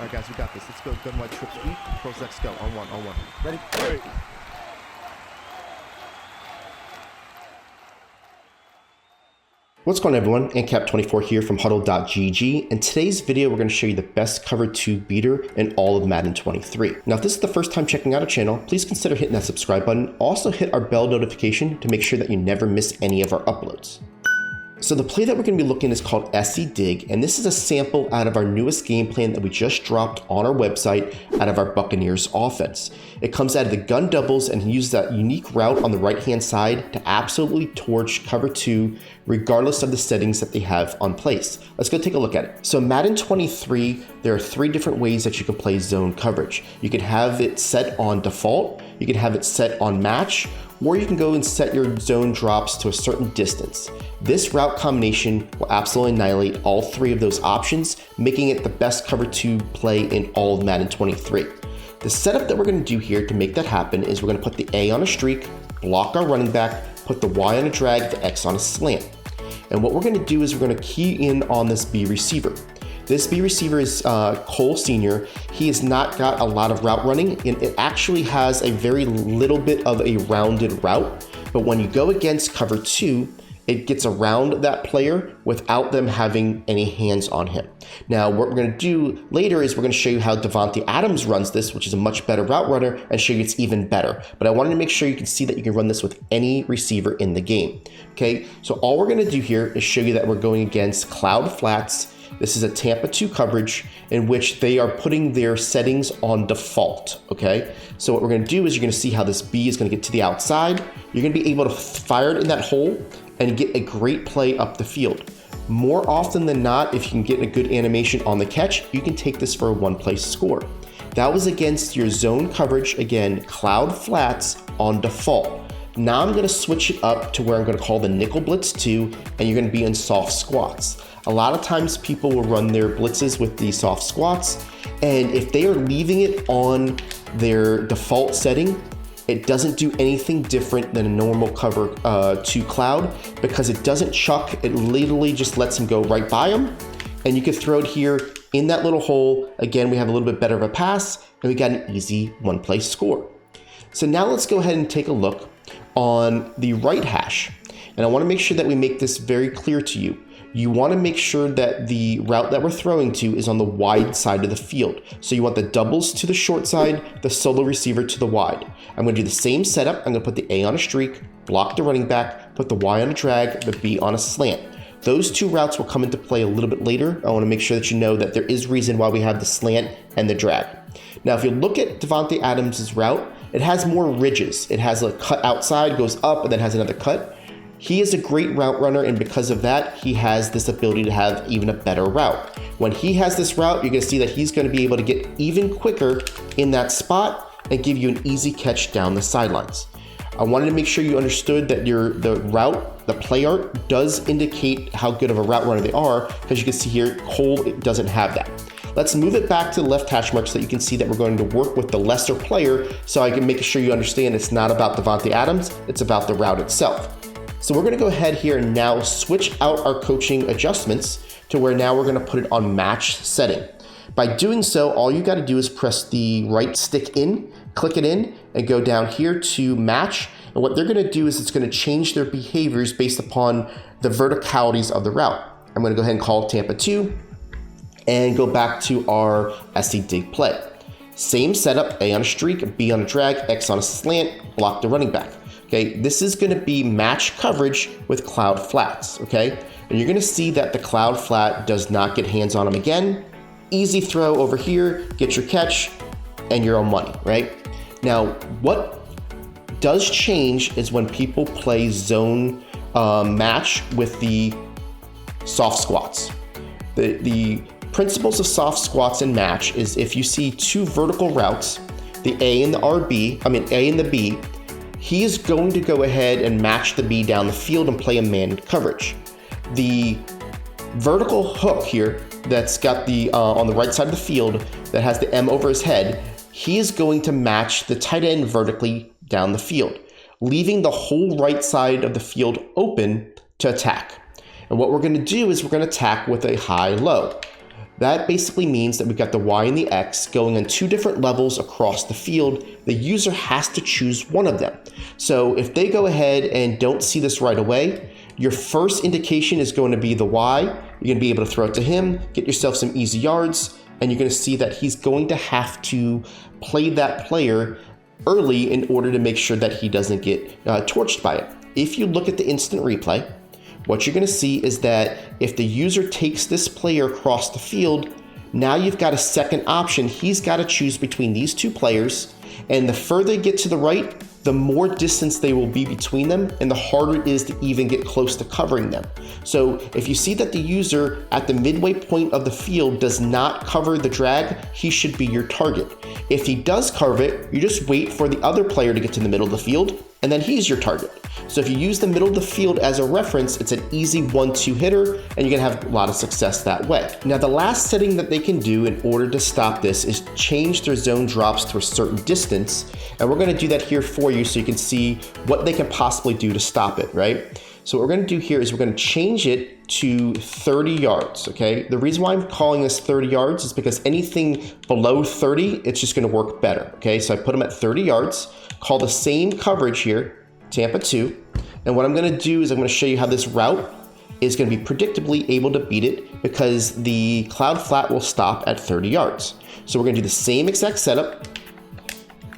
right, guys, we got this. Let's go. Gun wide trips deep. Pros X go. On one. Ready? Ready. What's going on, everyone? ANCAP24 here from HuddleGG. In today's video, we're going to show you the best cover 2 beater in all of Madden 23. Now, if this is the first time checking out our channel, please consider hitting that subscribe button. Also hit our bell notification to make sure that you never miss any of our uploads. So the play that we're going to be looking at is called SC-Dig, and this is a sample out of our newest game plan that we just dropped on our website out of our Buccaneers offense. It comes out of the gun doubles and uses that unique route on the right-hand side to absolutely torch cover 2 regardless of the settings that they have on place. Let's go take a look at it. So Madden 23, there are 3 different ways that you can play zone coverage. You can have it set on default, you can have it set on match, or you can go and set your zone drops to a certain distance. This route combination will absolutely annihilate all 3 of those options, making it the best cover 2 play in all of Madden 23. The setup that we're going to do here to make that happen is we're going to put the A on a streak, block our running back, put the Y on a drag, the X on a slant. And what we're going to do is we're going to key in on this B receiver. This B receiver is Cole Sr. He has not got a lot of route running, and it actually has a very little bit of a rounded route. But when you go against cover 2, it gets around that player without them having any hands on him. Now, what we're going to do later is we're going to show you how Davante Adams runs this, which is a much better route runner, and show you it's even better. But I wanted to make sure you can see that you can run this with any receiver in the game. Okay, so all we're going to do here is show you that we're going against Cloud Flats. This is a Tampa 2 coverage in which they are putting their settings on default, okay? So what we're gonna do is you're gonna see how this B is gonna get to the outside. You're gonna be able to fire it in that hole and get a great play up the field. More often than not, if you can get a good animation on the catch, you can take this for a 1-play score. That was against your zone coverage, again, Cloud Flats on default. Now I'm gonna switch it up to where I'm gonna call the Nickel Blitz 2, and you're gonna be in soft squats. A lot of times people will run their blitzes with the soft squats, and if they are leaving it on their default setting, it doesn't do anything different than a normal cover 2 cloud, because it doesn't chuck, it literally just lets them go right by them, and you can throw it here in that little hole. Again, we have a little bit better of a pass, and we got an easy 1-play score. So now let's go ahead and take a look on the right hash, and I want to make sure that we make this very clear to you. You want to make sure that the route that we're throwing to is on the wide side of the field. So you want the doubles to the short side, the solo receiver to the wide. I'm going to do the same setup. I'm going to put the A on a streak, block the running back, put the Y on a drag, the B on a slant. Those 2 routes will come into play a little bit later. I want to make sure that you know that there is reason why we have the slant and the drag. Now, if you look at Davante Adams' route, it has more ridges. It has a cut outside, goes up, and then has another cut. He is a great route runner, and because of that, he has this ability to have even a better route. When he has this route, you're going to see that he's going to be able to get even quicker in that spot and give you an easy catch down the sidelines. I wanted to make sure you understood that the route, the play art, does indicate how good of a route runner they are, because you can see here, Cole doesn't have that. Let's move it back to the left hash mark so that you can see that we're going to work with the lesser player, so I can make sure you understand it's not about Davante Adams, it's about the route itself. So we're going to go ahead here and now switch out our coaching adjustments to where now we're going to put it on match setting. By doing so, all you got to do is press the right stick in, click it in, and go down here to match. And what they're going to do is it's going to change their behaviors based upon the verticalities of the route. I'm going to go ahead and call Tampa 2 and go back to our SC-Dig play. Same setup, A on a streak, B on a drag, X on a slant, block the running back. Okay, this is going to be match coverage with Cloud Flats, okay? And you're going to see that the Cloud Flat does not get hands on him again. Easy throw over here, get your catch, and you're on money, right? Now, what does change is when people play zone match with the soft squats. The principles of soft squats and match is if you see 2 vertical routes, the A and the B, he is going to go ahead and match the B down the field and play a man coverage. The vertical hook here that's got the on the right side of the field that has the M over his head, he is going to match the tight end vertically down the field, leaving the whole right side of the field open to attack. And what we're going to do is we're going to attack with a high-low. That basically means that we've got the Y and the X going on two different levels across the field. The user has to choose one of them. So if they go ahead and don't see this right away, your first indication is going to be the Y. You're going to be able to throw it to him, get yourself some easy yards, and you're going to see that he's going to have to play that player early in order to make sure that he doesn't get torched by it. If you look at the instant replay, what you're going to see is that if the user takes this player across the field, now you've got a second option. He's got to choose between these two players, and the further they get to the right, the more distance they will be between them, and the harder it is to even get close to covering them. So if you see that the user at the midway point of the field does not cover the drag, he should be your target. If he does cover it, you just wait for the other player to get to the middle of the field, and then he's your target. So if you use the middle of the field as a reference, it's an easy 1-2 hitter, and you're gonna have a lot of success that way. Now, the last setting that they can do in order to stop this is change their zone drops to a certain distance, and we're gonna do that here for you so you can see what they can possibly do to stop it, right? So what we're gonna do here is we're gonna change it to 30 yards, okay? The reason why I'm calling this 30 yards is because anything below 30, it's just gonna work better, okay? So I put them at 30 yards, call the same coverage here, Tampa 2, and what I'm gonna do is I'm gonna show you how this route is gonna be predictably able to beat it because the cloud flat will stop at 30 yards. So we're gonna do the same exact setup,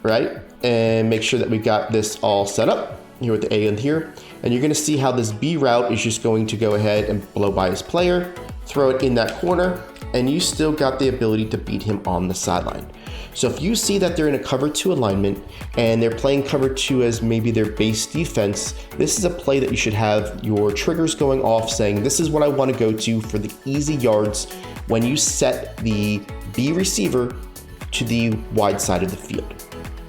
right? And make sure that we've got this all set up here with the A in here. And you're gonna see how this B route is just going to go ahead and blow by his player, throw it in that corner, and you still got the ability to beat him on the sideline. So if you see that they're in a cover 2 alignment and they're playing cover 2 as maybe their base defense, this is a play that you should have your triggers going off saying, this is what I want to go to for the easy yards when you set the B receiver to the wide side of the field.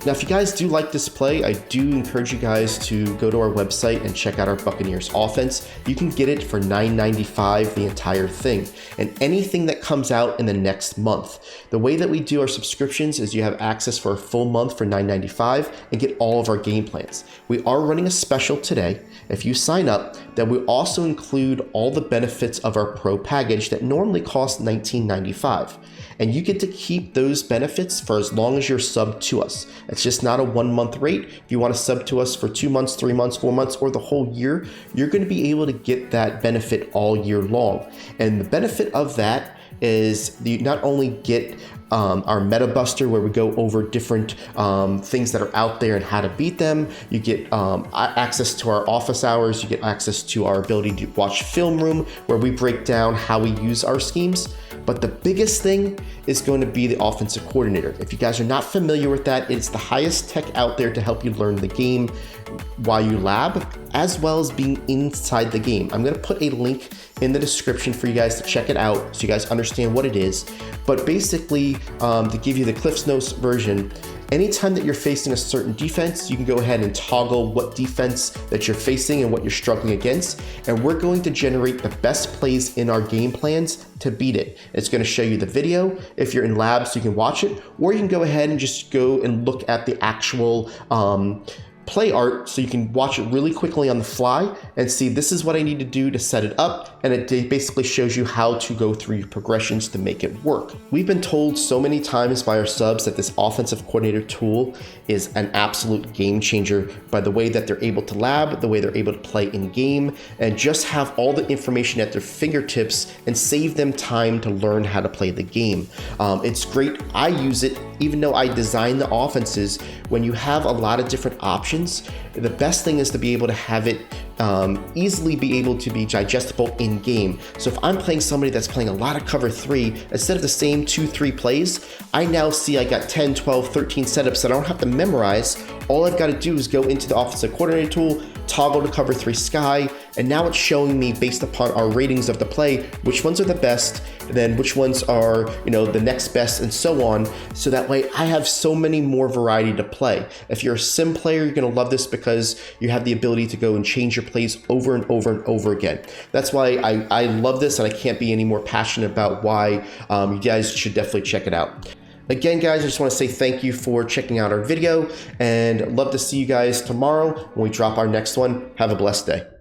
Now, if you guys do like this play, I do encourage you guys to go to our website and check out our Buccaneers offense. You can get it for $9.95, the entire thing, and anything that comes out in the next month. The way that we do our subscriptions is you have access for a full month for $9.95 and get all of our game plans. We are running a special today. If you sign up, then we also include all the benefits of our Pro package that normally costs $19.95. And you get to keep those benefits for as long as you're subbed to us. It's just not a 1-month rate. If you want to sub to us for 2 months, 3 months, 4 months, or the whole year, you're going to be able to get that benefit all year long. And the benefit of that is you not only get our Meta Buster, where we go over different things that are out there and how to beat them. You get access to our office hours. You get access to our ability to watch Film Room, where we break down how we use our schemes. But the biggest thing is going to be the offensive coordinator. If you guys are not familiar with that, it's the highest tech out there to help you learn the game while you lab, as well as being inside the game. I'm going to put a link in the description for you guys to check it out so you guys understand what it is. But basically, to give you the Cliff's Notes version, anytime that you're facing a certain defense, you can go ahead and toggle what defense that you're facing and what you're struggling against, and we're going to generate the best plays in our game plans to beat it. It's going to show you the video if you're in lab so you can watch it, or you can go ahead and just go and look at the actual play art so you can watch it really quickly on the fly and see this is what I need to do to set it up, and it basically shows you how to go through your progressions to make it work. We've been told so many times by our subs that this offensive coordinator tool is an absolute game changer by the way that they're able to lab, the way they're able to play in game, and just have all the information at their fingertips and save them time to learn how to play the game. It's great. I use it even though I design the offenses. When you have a lot of different options, the best thing is to be able to have it easily be able to be digestible in game. So if I'm playing somebody that's playing a lot of cover 3, instead of the same 2-3 plays, I now see I got 10, 12, 13 setups that I don't have to memorize. All I've got to do is go into the offensive coordinator tool, toggle to cover 3 sky, and now it's showing me based upon our ratings of the play, which ones are the best, and then which ones are, the next best, and so on. So that way I have so many more variety to play. If you're a sim player, you're gonna love this because you have the ability to go and change your plays over and over and over again. That's why I love this, and I can't be any more passionate about why you guys should definitely check it out. Again, guys, I just want to say thank you for checking out our video, and love to see you guys tomorrow when we drop our next one. Have a blessed day.